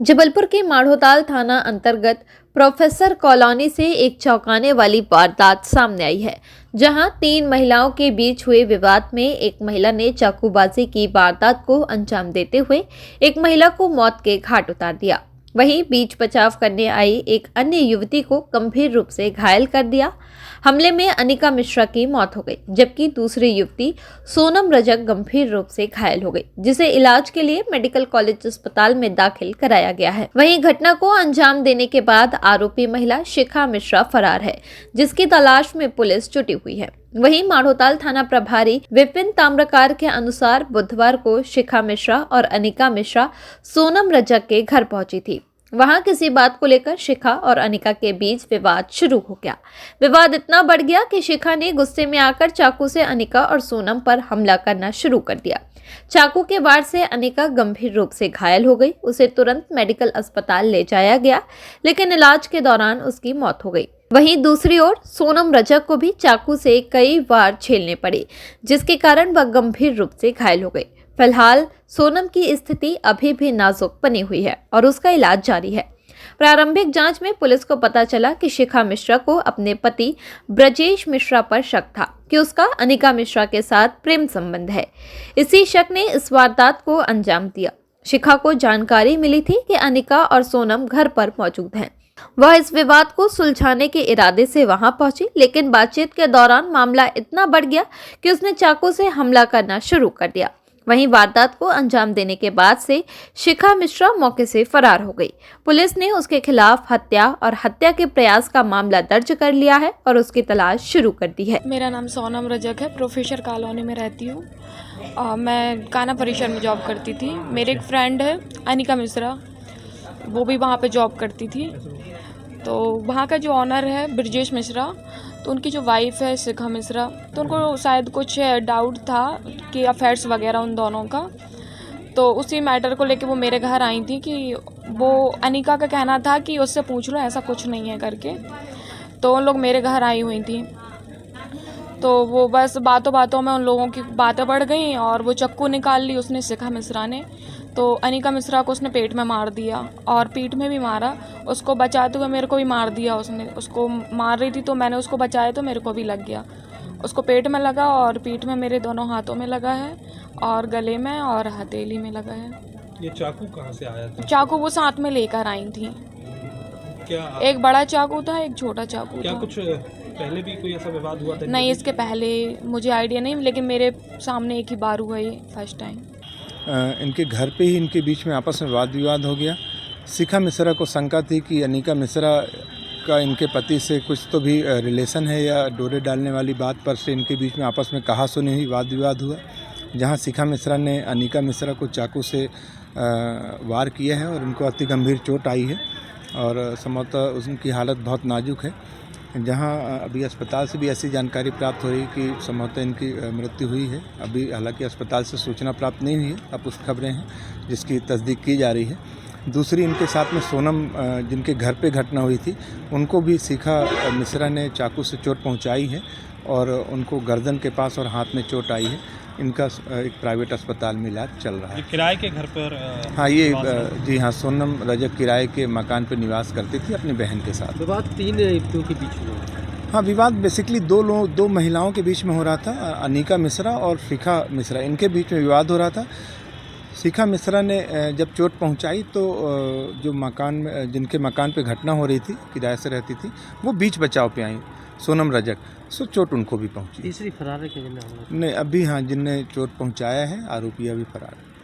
जबलपुर के माढ़ोताल थाना अंतर्गत प्रोफेसर कॉलोनी से एक चौंकाने वाली वारदात सामने आई है, जहां 3 महिलाओं के बीच हुए विवाद में एक महिला ने चाकूबाजी की वारदात को अंजाम देते हुए एक महिला को मौत के घाट उतार दिया। वहीं बीच बचाव करने आई एक अन्य युवती को गंभीर रूप से घायल कर दिया। हमले में अनिका मिश्रा की मौत हो गई, जबकि दूसरी युवती सोनम रजक गंभीर रूप से घायल हो गई, जिसे इलाज के लिए मेडिकल कॉलेज अस्पताल में दाखिल कराया गया है। वहीं घटना को अंजाम देने के बाद आरोपी महिला शिखा मिश्रा फरार है, जिसकी तलाश में पुलिस जुटी हुई है। वहीं माढ़ोताल थाना प्रभारी विपिन ताम्रकार के अनुसार बुधवार को शिखा मिश्रा और अनिका मिश्रा सोनम रजक के घर पहुंची थी। वहां किसी बात को लेकर शिखा और अनिका के बीच विवाद शुरू हो गया। विवाद इतना बढ़ गया कि शिखा ने गुस्से में आकर चाकू से अनिका और सोनम पर हमला करना शुरू कर दिया। चाकू के वार से अनिका गंभीर रूप से घायल हो गई। उसे तुरंत मेडिकल अस्पताल ले जाया गया, लेकिन इलाज के दौरान उसकी मौत हो गई। वहीं दूसरी ओर सोनम रजक को भी चाकू से कई वार झेलने पड़े, जिसके कारण वह गंभीर रूप से घायल हो गई। फिलहाल सोनम की स्थिति अभी भी नाजुक बनी हुई है और उसका इलाज जारी है। प्रारंभिक जांच में पुलिस को पता चला कि शिखा मिश्रा को अपने पति ब्रजेश मिश्रा पर शक था कि उसका अनिका मिश्रा के साथ प्रेम संबंध है। इसी शक ने इस वारदात को अंजाम दिया। शिखा को जानकारी मिली थी कि अनिका और सोनम घर पर मौजूद हैं। वह इस विवाद को सुलझाने के इरादे से वहां पहुंची, लेकिन बातचीत के दौरान मामला इतना बढ़ गया कि उसने चाकू से हमला करना शुरू कर दिया। वहीं वारदात को अंजाम देने के बाद से शिखा मिश्रा मौके से फरार हो गई। पुलिस ने उसके खिलाफ हत्या और हत्या के प्रयास का मामला दर्ज कर लिया है और उसकी तलाश शुरू कर दी है। मेरा नाम सोनम रजक है, प्रोफेसर कॉलोनी में रहती हूँ। मैं काना परिसर में जॉब करती थी। मेरे एक फ्रेंड है अनिका मिश्रा, वो भी वहाँ पे जॉब करती थी। तो वहाँ का जो ऑनर है ब्रजेश मिश्रा, तो उनकी जो वाइफ है शिखा मिश्रा, तो उनको शायद कुछ डाउट था कि अफेयर्स वगैरह उन दोनों का। तो उसी मैटर को लेके वो मेरे घर आई थी कि वो अनिका का कहना था कि उससे पूछ लो, ऐसा कुछ नहीं है करके। तो उन लोग मेरे घर आई हुई थी। तो वो बस बातों बातों में उन लोगों की बातें बढ़ गई और वो चाकू निकाल ली उसने, शिखा मिश्रा ने। तो अनिका मिश्रा को उसने पेट में मार दिया और पीठ में भी मारा। उसको बचाते हुए मेरे को भी मार दिया उसने। उसको मार रही थी तो मैंने उसको बचाया तो मेरे को भी लग गया। उसको पेट में लगा और पीठ में मेरे दोनों हाथों में लगा है और गले में और हथेली में लगा है। ये चाकू कहाँ से आया था? चाकू वो साथ में लेकर आई थी। क्या एक बड़ा चाकू था, एक छोटा चाकू क्या था। कुछ पहले भी कोई ऐसा विवाद हुआ था? नहीं, इसके पहले मुझे आइडिया नहीं, लेकिन मेरे सामने एक ही बार हुआ ये फर्स्ट टाइम। इनके घर पे ही इनके बीच में आपस में वाद विवाद हो गया। शिखा मिश्रा को शंका थी कि अनिका मिश्रा का इनके पति से कुछ तो भी रिलेशन है या डोरे डालने वाली बात पर से इनके बीच में आपस में कहा सुनी हुई वाद विवाद हुआ, जहां शिखा मिश्रा ने अनिका मिश्रा को चाकू से वार किया है और उनको अति गंभीर चोट आई है और संभवतः उनकी हालत बहुत नाजुक है। जहां अभी अस्पताल से भी ऐसी जानकारी प्राप्त हो रही कि संभवतः इनकी मृत्यु हुई है। अभी हालांकि अस्पताल से सूचना प्राप्त नहीं हुई है, अब कुछ खबरें हैं जिसकी तस्दीक की जा रही है। दूसरी इनके साथ में सोनम, जिनके घर पे घटना हुई थी, उनको भी शिखा मिश्रा ने चाकू से चोट पहुंचाई है और उनको गर्दन के पास और हाथ में चोट आई है। इनका एक प्राइवेट अस्पताल में इलाज चल रहा है। किराए के घर पर? हाँ, ये जी हाँ, सोनम रजक किराए के मकान पर निवास करती थी अपनी बहन के साथ। विवाद 3 व्यक्तियों के बीच हुआ? हाँ, विवाद बेसिकली दो महिलाओं के बीच में हो रहा था। अनिका मिश्रा और शिखा मिश्रा, इनके बीच में विवाद हो रहा था। शिखा मिश्रा ने जब चोट पहुंचाई तो जो मकान में, जिनके मकान पे घटना हो रही थी, किराए से रहती थी, वो बीच बचाव पे आई सोनम रजक, सो चोट उनको भी पहुंची। तीसरी फरार है क्या? नहीं, अभी हाँ, जिनने चोट पहुंचाया है आरोपी अभी फरार है।